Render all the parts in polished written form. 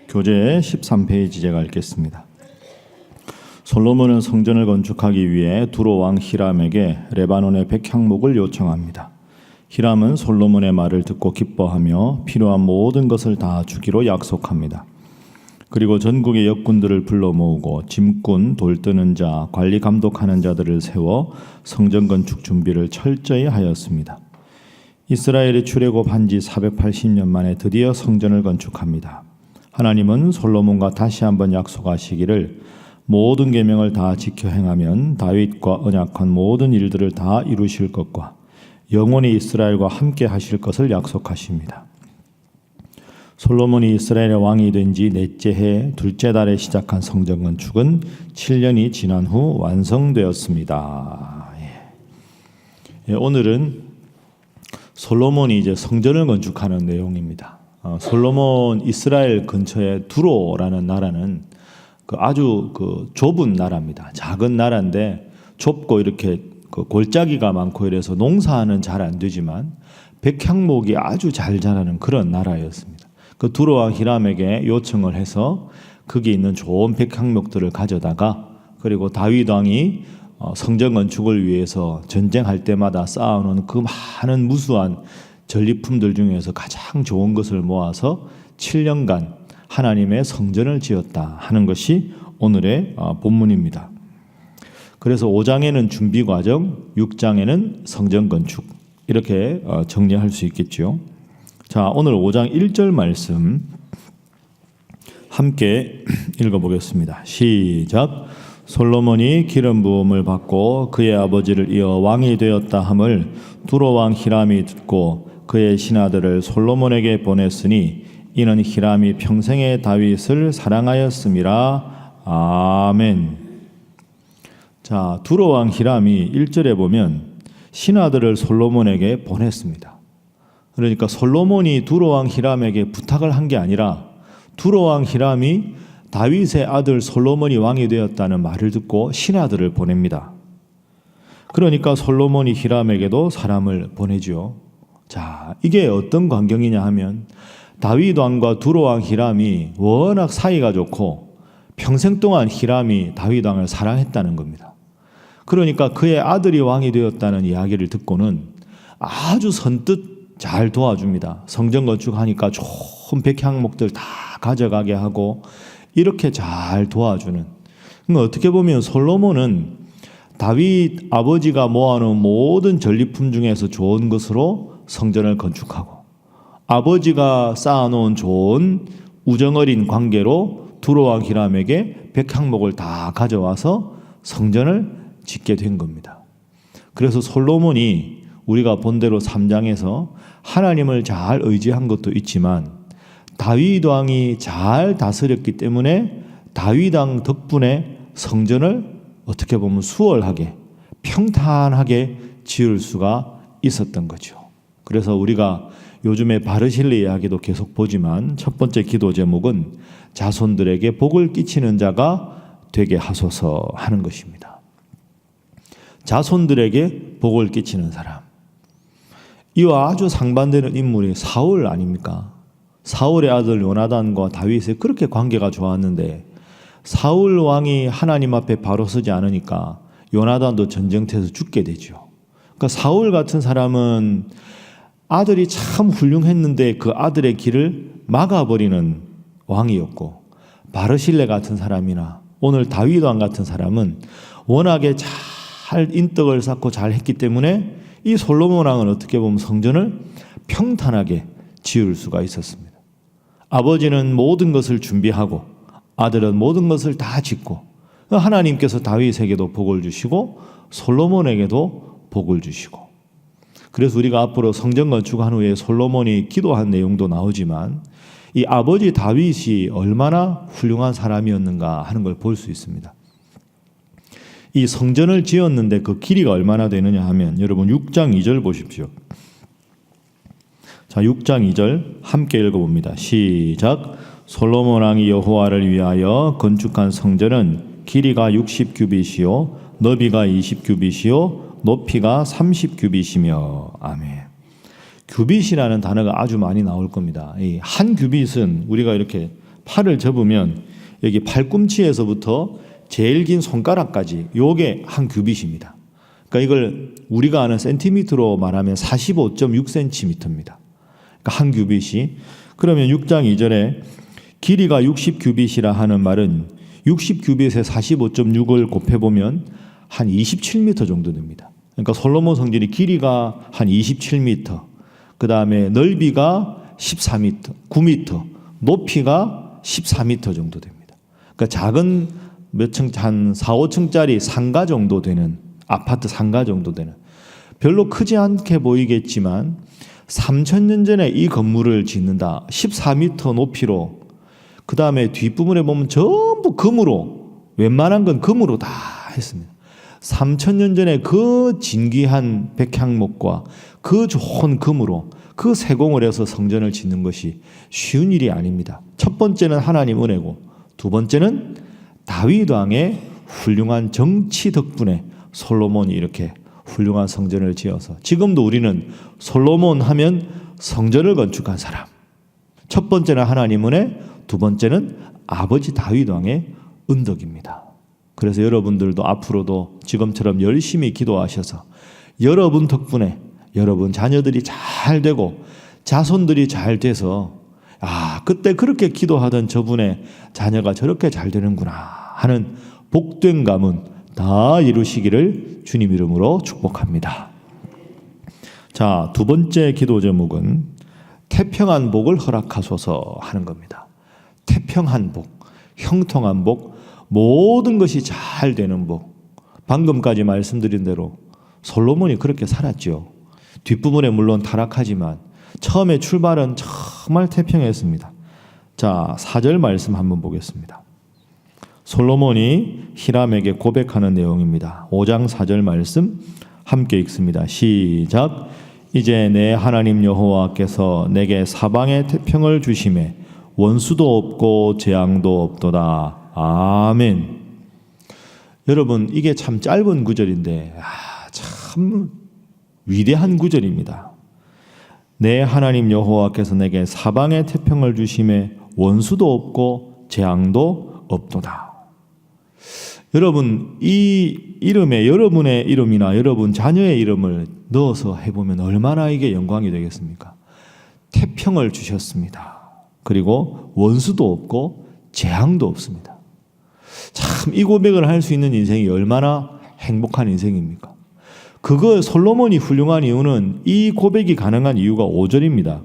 교재 13페이지 제가 읽겠습니다. 솔로몬은 성전을 건축하기 위해 두로 왕 히람에게 레바논의 백향목을 요청합니다. 히람은 솔로몬의 말을 듣고 기뻐하며 필요한 모든 것을 다 주기로 약속합니다. 그리고 전국의 역군들을 불러 모으고 짐꾼, 돌 뜨는 자, 관리 감독하는 자들을 세워 성전 건축 준비를 철저히 하였습니다. 이스라엘이 출애굽한 지 480년 만에 드디어 성전을 건축합니다. 하나님은 솔로몬과 다시 한번 약속하시기를 모든 계명을 다 지켜 행하면 다윗과 언약한 모든 일들을 다 이루실 것과 영원히 이스라엘과 함께 하실 것을 약속하십니다. 솔로몬이 이스라엘의 왕이 된 지 넷째 해 둘째 달에 시작한 성전 건축은 7년이 지난 후 완성되었습니다. 오늘은 솔로몬이 이제 성전을 건축하는 내용입니다. 솔로몬 이스라엘 근처에 두로라는 나라는 아주 좁은 나라입니다. 작은 나라인데 좁고 이렇게 골짜기가 많고 이래서 농사는 잘 안 되지만 백향목이 아주 잘 자라는 그런 나라였습니다. 그 두로 왕 히람에게 요청을 해서 거기 있는 좋은 백향목들을 가져다가 그리고 다윗 왕이 성전 건축을 위해서 전쟁할 때마다 쌓아놓은 그 많은 무수한 전리품들 중에서 가장 좋은 것을 모아서 7년간 하나님의 성전을 지었다 하는 것이 오늘의 본문입니다. 그래서 5장에는 준비 과정, 6장에는 성전 건축 이렇게 정리할 수 있겠죠. 자, 오늘 5장 1절 말씀 함께 읽어보겠습니다. 시작. 솔로몬이 기름 부음을 받고 그의 아버지를 이어 왕이 되었다 함을 두로 왕 히람이 듣고 그의 신하들을 솔로몬에게 보냈으니 이는 히람이 평생의 다윗을 사랑하였음이라. 아멘. 자, 두로 왕 히람이 1절에 보면 신하들을 솔로몬에게 보냈습니다. 그러니까 솔로몬이 두로 왕 히람에게 부탁을 한 게 아니라 두로 왕 히람이 다윗의 아들 솔로몬이 왕이 되었다는 말을 듣고 신하들을 보냅니다. 그러니까 솔로몬이 히람에게도 사람을 보내죠. 자, 이게 어떤 광경이냐 하면 다윗 왕과 두로 왕 히람이 워낙 사이가 좋고 평생 동안 히람이 다윗 왕을 사랑했다는 겁니다. 그러니까 그의 아들이 왕이 되었다는 이야기를 듣고는 아주 선뜻 잘 도와줍니다. 성전 건축하니까 좋은 백향목들 다 가져가게 하고 이렇게 잘 도와주는. 어떻게 보면 솔로몬은 다윗 아버지가 모아놓은 모든 전리품 중에서 좋은 것으로 성전을 건축하고 아버지가 쌓아놓은 좋은 우정어린 관계로 두로 왕 히람에게 백향목을 다 가져와서 성전을 짓게 된 겁니다. 그래서 솔로몬이 우리가 본대로 3장에서 하나님을 잘 의지한 것도 있지만 다윗 왕이 잘 다스렸기 때문에 다윗 왕 덕분에 성전을 어떻게 보면 수월하게 평탄하게 지을 수가 있었던 거죠. 그래서 우리가 요즘에 바르실리 이야기도 계속 보지만 첫 번째 기도 제목은 자손들에게 복을 끼치는 자가 되게 하소서 하는 것입니다. 자손들에게 복을 끼치는 사람. 이와 아주 상반되는 인물이 사울 아닙니까? 사울의 아들 요나단과 다윗의 그렇게 관계가 좋았는데 사울 왕이 하나님 앞에 바로 서지 않으니까 요나단도 전쟁터에서 죽게 되죠. 그러니까 사울 같은 사람은 아들이 참 훌륭했는데 그 아들의 길을 막아버리는 왕이었고 바르실레 같은 사람이나 오늘 다윗 왕 같은 사람은 워낙에 잘 인덕을 쌓고 잘 했기 때문에 이 솔로몬 왕은 어떻게 보면 성전을 평탄하게 지을 수가 있었습니다. 아버지는 모든 것을 준비하고 아들은 모든 것을 다 짓고 하나님께서 다윗에게도 복을 주시고 솔로몬에게도 복을 주시고 그래서 우리가 앞으로 성전 건축한 후에 솔로몬이 기도한 내용도 나오지만 이 아버지 다윗이 얼마나 훌륭한 사람이었는가 하는 걸 볼 수 있습니다. 이 성전을 지었는데 그 길이가 얼마나 되느냐 하면 여러분 6장 2절 보십시오. 자, 6장 2절 함께 읽어봅니다. 시작. 솔로몬 왕이 여호와를 위하여 건축한 성전은 길이가 60규빗이요 너비가 20규빗이요 높이가 30규빗이며 아멘. 규빗이라는 단어가 아주 많이 나올 겁니다. 이 한 규빗은 우리가 이렇게 팔을 접으면 여기 팔꿈치에서부터 제일 긴 손가락까지 요게 한 규빗입니다. 그러니까 이걸 우리가 아는 센티미터로 말하면 45.6cm입니다. 그러니까 한 규빗이. 그러면 6장 2절에 길이가 60규빗이라 하는 말은 60규빗에 45.6을 곱해보면 한 27m 정도 됩니다. 그러니까 솔로몬 성전이 길이가 한 27m, 그 다음에 넓이가 14m, 9m, 높이가 14m 정도 됩니다. 그러니까 작은 몇 층, 한 4, 5층짜리 상가 정도 되는, 아파트 상가 정도 되는, 별로 크지 않게 보이겠지만 3000년 전에 이 건물을 짓는다. 14m 높이로, 그 다음에 뒷부분에 보면 전부 금으로, 웬만한 건 금으로 다 했습니다. 3000년 전에 그 진귀한 백향목과 그 좋은 금으로 그 세공을 해서 성전을 짓는 것이 쉬운 일이 아닙니다. 첫 번째는 하나님 은혜고, 두 번째는 다윗 왕의 훌륭한 정치 덕분에 솔로몬이 이렇게 훌륭한 성전을 지어서 지금도 우리는 솔로몬 하면 성전을 건축한 사람. 첫 번째는 하나님 은혜, 두 번째는 아버지 다윗 왕의 은덕입니다. 그래서 여러분들도 앞으로도 지금처럼 열심히 기도하셔서 여러분 덕분에 여러분 자녀들이 잘 되고 자손들이 잘 돼서 그때 그렇게 기도하던 저분의 자녀가 저렇게 잘 되는구나 하는 복된 가문 다 이루시기를 주님 이름으로 축복합니다. 자, 두 번째 기도 제목은 태평한 복을 허락하소서 하는 겁니다. 태평한 복, 형통한 복, 모든 것이 잘 되는 복. 방금까지 말씀드린 대로 솔로몬이 그렇게 살았죠. 뒷부분에 물론 타락하지만 처음에 출발은 정말 태평했습니다. 자, 4절 말씀 한번 보겠습니다. 솔로몬이 히람에게 고백하는 내용입니다. 5장 4절 말씀 함께 읽습니다. 시작. 이제 내 하나님 여호와께서 내게 사방에 태평을 주심에 원수도 없고 재앙도 없도다. 아멘. 여러분, 이게 참 짧은 구절인데 참 위대한 구절입니다. 내 하나님 여호와께서 내게 사방에 태평을 주심에 원수도 없고 재앙도 없도다. 여러분, 이 이름에 여러분의 이름이나 여러분 자녀의 이름을 넣어서 해보면 얼마나 이게 영광이 되겠습니까? 태평을 주셨습니다. 그리고 원수도 없고 재앙도 없습니다. 참 이 고백을 할 수 있는 인생이 얼마나 행복한 인생입니까? 그거 솔로몬이 훌륭한 이유는 이 고백이 가능한 이유가 5절입니다.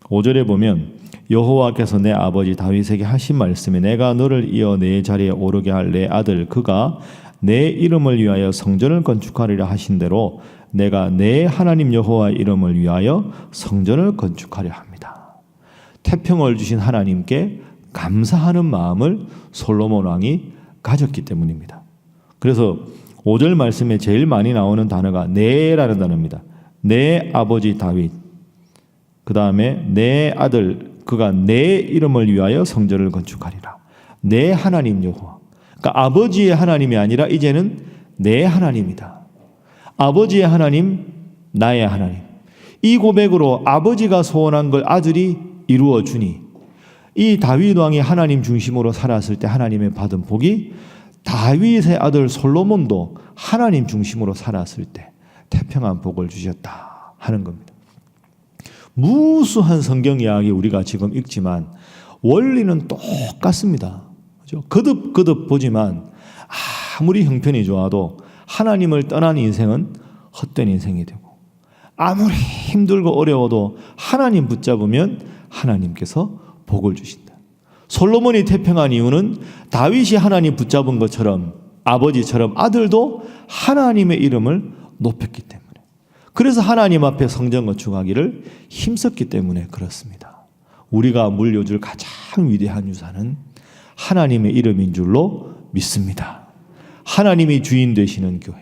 5절에 보면 여호와께서 내 아버지 다윗에게 하신 말씀에 내가 너를 이어 내 자리에 오르게 할 내 아들 그가 내 이름을 위하여 성전을 건축하리라 하신 대로 내가 내 하나님 여호와의 이름을 위하여 성전을 건축하려 합니다. 태평을 주신 하나님께 감사하는 마음을 솔로몬 왕이 가졌기 때문입니다. 그래서 5절 말씀에 제일 많이 나오는 단어가 내라는 단어입니다. 내 아버지 다윗, 그 다음에 내 아들 그가 내 이름을 위하여 성전을 건축하리라. 내 하나님 여호와. 그러니까 아버지의 하나님이 아니라 이제는 내 하나님이다. 아버지의 하나님, 나의 하나님. 이 고백으로 아버지가 소원한 걸 아들이 이루어 주니 이 다윗 왕이 하나님 중심으로 살았을 때 하나님의 받은 복이 다윗의 아들 솔로몬도 하나님 중심으로 살았을 때 태평한 복을 주셨다 하는 겁니다. 무수한 성경 이야기 우리가 지금 읽지만 원리는 똑같습니다. 그렇죠? 거듭 보지만 아무리 형편이 좋아도 하나님을 떠난 인생은 헛된 인생이 되고 아무리 힘들고 어려워도 하나님 붙잡으면 하나님께서 복을 주신다. 솔로몬이 태평한 이유는 다윗이 하나님 붙잡은 것처럼 아버지처럼 아들도 하나님의 이름을 높였기 때문에, 그래서 하나님 앞에 성전 건축하기를 힘썼기 때문에 그렇습니다. 우리가 물려줄 가장 위대한 유산은 하나님의 이름인 줄로 믿습니다. 하나님이 주인 되시는 교회,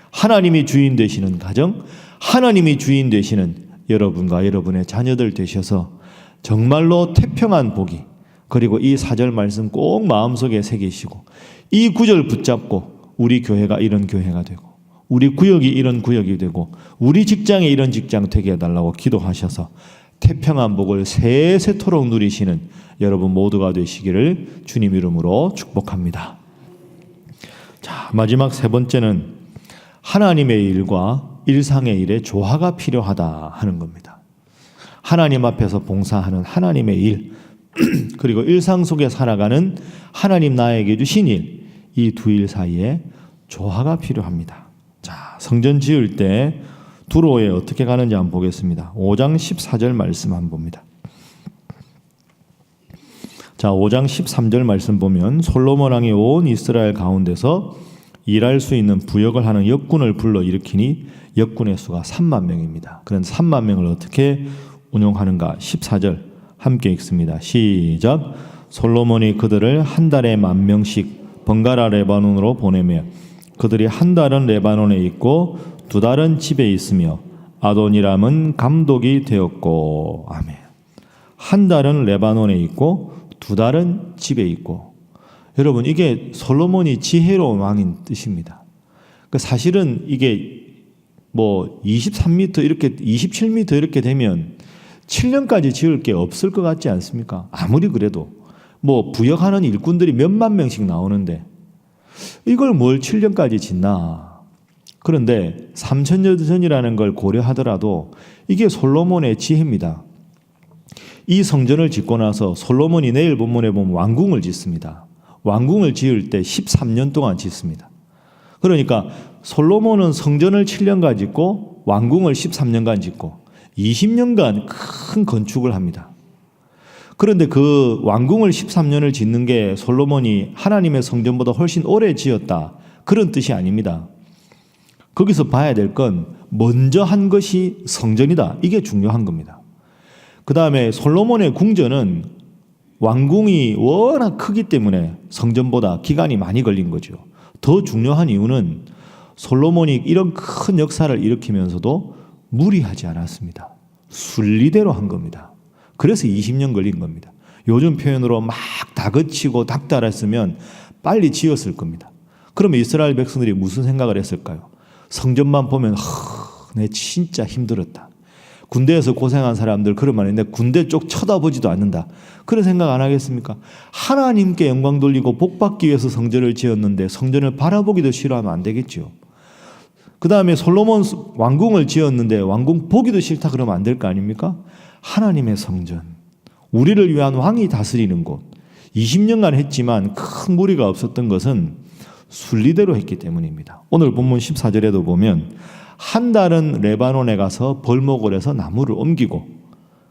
하나님이 주인 되시는 가정, 하나님이 주인 되시는 여러분과 여러분의 자녀들 되셔서 정말로 태평한 복이, 그리고 이 4절 말씀 꼭 마음속에 새기시고 이 9절 붙잡고 우리 교회가 이런 교회가 되고 우리 구역이 이런 구역이 되고 우리 직장에 이런 직장 되게 해달라고 기도하셔서 태평한 복을 세세토록 누리시는 여러분 모두가 되시기를 주님 이름으로 축복합니다. 자, 마지막 세 번째는 하나님의 일과 일상의 일에 조화가 필요하다 하는 겁니다. 하나님 앞에서 봉사하는 하나님의 일 그리고 일상 속에 살아가는 하나님 나에게 주신 일, 이 두 일 사이에 조화가 필요합니다. 자, 성전 지을 때 두로에 어떻게 가는지 한번 보겠습니다. 5장 14절 말씀 한번 봅니다. 자, 5장 13절 말씀 보면 솔로몬 왕이 온 이스라엘 가운데서 일할 수 있는 부역을 하는 역군을 불러 일으키니 역군의 수가 3만 명입니다. 그런 3만 명을 어떻게 운용하는가? 14절 함께 읽습니다. 시작. 솔로몬이 그들을 한 달에 10,000명씩 번갈아 레바논으로 보내며 그들이 한 달은 레바논에 있고 두 달은 집에 있으며 아도니람은 감독이 되었고. 아멘. 한 달은 레바논에 있고 두 달은 집에 있고. 여러분, 이게 솔로몬이 지혜로운 왕인 뜻입니다. 사실은 이게 뭐 23m 이렇게 27m 이렇게 되면 7년까지 지을 게 없을 것 같지 않습니까? 아무리 그래도 뭐 부역하는 일꾼들이 몇만 명씩 나오는데 이걸 뭘 7년까지 짓나? 그런데 3,000년 전이라는 걸 고려하더라도 이게 솔로몬의 지혜입니다. 이 성전을 짓고 나서 솔로몬이 내일 본문에 보면 왕궁을 짓습니다. 왕궁을 지을 때 13년 동안 짓습니다. 그러니까 솔로몬은 성전을 7년간 짓고 왕궁을 13년간 짓고 20년간 큰 건축을 합니다. 그런데 그 왕궁을 13년을 짓는 게 솔로몬이 하나님의 성전보다 훨씬 오래 지었다, 그런 뜻이 아닙니다. 거기서 봐야 될 건 먼저 한 것이 성전이다, 이게 중요한 겁니다. 그 다음에 솔로몬의 궁전은 왕궁이 워낙 크기 때문에 성전보다 기간이 많이 걸린 거죠. 더 중요한 이유는 솔로몬이 이런 큰 역사를 일으키면서도 무리하지 않았습니다. 순리대로 한 겁니다. 그래서 20년 걸린 겁니다. 요즘 표현으로 막 다그치고 닥달했으면 빨리 지었을 겁니다. 그러면 이스라엘 백성들이 무슨 생각을 했을까요? 성전만 보면 내 진짜 힘들었다. 군대에서 고생한 사람들 그러면 있는데 군대 쪽 쳐다보지도 않는다. 그런 생각 안 하겠습니까? 하나님께 영광 돌리고 복 받기 위해서 성전을 지었는데 성전을 바라보기도 싫어하면 안 되겠죠. 그 다음에 솔로몬 왕궁을 지었는데 왕궁 보기도 싫다 그러면 안 될 거 아닙니까? 하나님의 성전, 우리를 위한 왕이 다스리는 곳, 20년간 했지만 큰 무리가 없었던 것은 순리대로 했기 때문입니다. 오늘 본문 14절에도 보면 한 달은 레바논에 가서 벌목을 해서 나무를 옮기고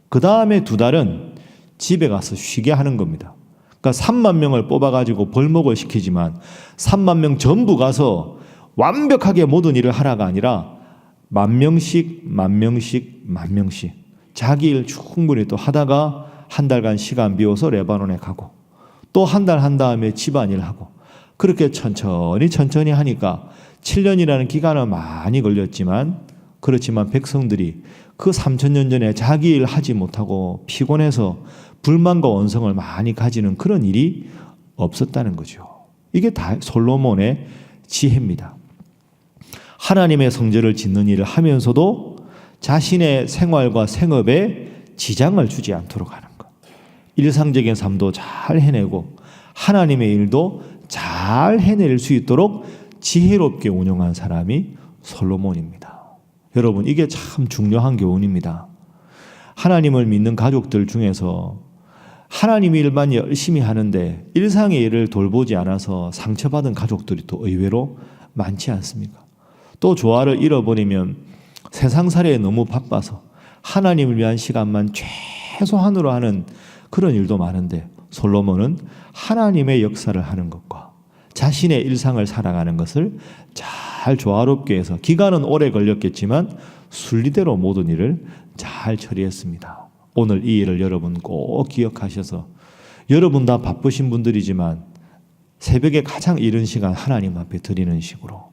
그 다음에 두 달은 집에 가서 쉬게 하는 겁니다. 그러니까 3만 명을 뽑아가지고 벌목을 시키지만 3만 명 전부 가서 완벽하게 모든 일을 하라가 아니라 10,000명씩 10,000명씩 10,000명씩 자기 일 충분히 또 하다가 한 달간 시간 비워서 레바논에 가고 또 한 달 한 다음에 집안일 하고 그렇게 천천히 하니까 7년이라는 기간은 많이 걸렸지만 그렇지만 백성들이 그 3,000년 전에 자기 일 하지 못하고 피곤해서 불만과 원성을 많이 가지는 그런 일이 없었다는 거죠. 이게 다 솔로몬의 지혜입니다. 하나님의 성전을 짓는 일을 하면서도 자신의 생활과 생업에 지장을 주지 않도록 하는 것. 일상적인 삶도 잘 해내고 하나님의 일도 잘 해낼 수 있도록 지혜롭게 운영한 사람이 솔로몬입니다. 여러분, 이게 참 중요한 교훈입니다. 하나님을 믿는 가족들 중에서 하나님 일만 열심히 하는데 일상의 일을 돌보지 않아서 상처받은 가족들이 또 의외로 많지 않습니까? 또 조화를 잃어버리면 세상살이에 너무 바빠서 하나님을 위한 시간만 최소한으로 하는 그런 일도 많은데 솔로몬은 하나님의 역사를 하는 것과 자신의 일상을 살아가는 것을 잘 조화롭게 해서 기간은 오래 걸렸겠지만 순리대로 모든 일을 잘 처리했습니다. 오늘 이 일을 여러분 꼭 기억하셔서 여러분 다 바쁘신 분들이지만 새벽에 가장 이른 시간 하나님 앞에 드리는 식으로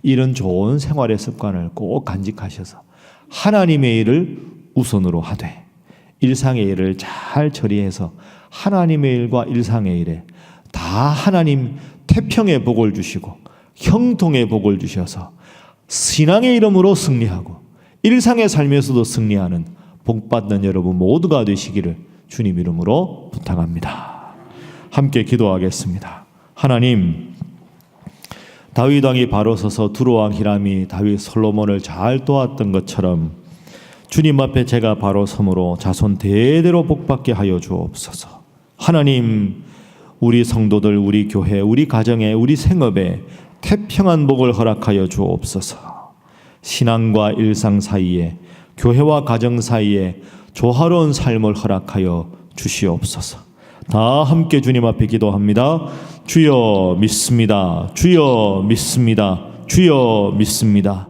이런 좋은 생활의 습관을 꼭 간직하셔서 하나님의 일을 우선으로 하되 일상의 일을 잘 처리해서 하나님의 일과 일상의 일에 다 하나님 태평의 복을 주시고 형통의 복을 주셔서 신앙의 이름으로 승리하고 일상의 삶에서도 승리하는 복받는 여러분 모두가 되시기를 주님 이름으로 부탁합니다. 함께 기도하겠습니다. 하나님, 다윗 왕이 바로 서서 두로왕 히람이 다윗 솔로몬을 잘 도왔던 것처럼 주님 앞에 제가 바로 섬으로 자손 대대로 복받게 하여 주옵소서. 하나님, 우리 성도들, 우리 교회, 우리 가정에, 우리 생업에 태평한 복을 허락하여 주옵소서. 신앙과 일상 사이에, 교회와 가정 사이에 조화로운 삶을 허락하여 주시옵소서. 다 함께 주님 앞에 기도합니다. 주여 믿습니다. 주여 믿습니다. 주여 믿습니다.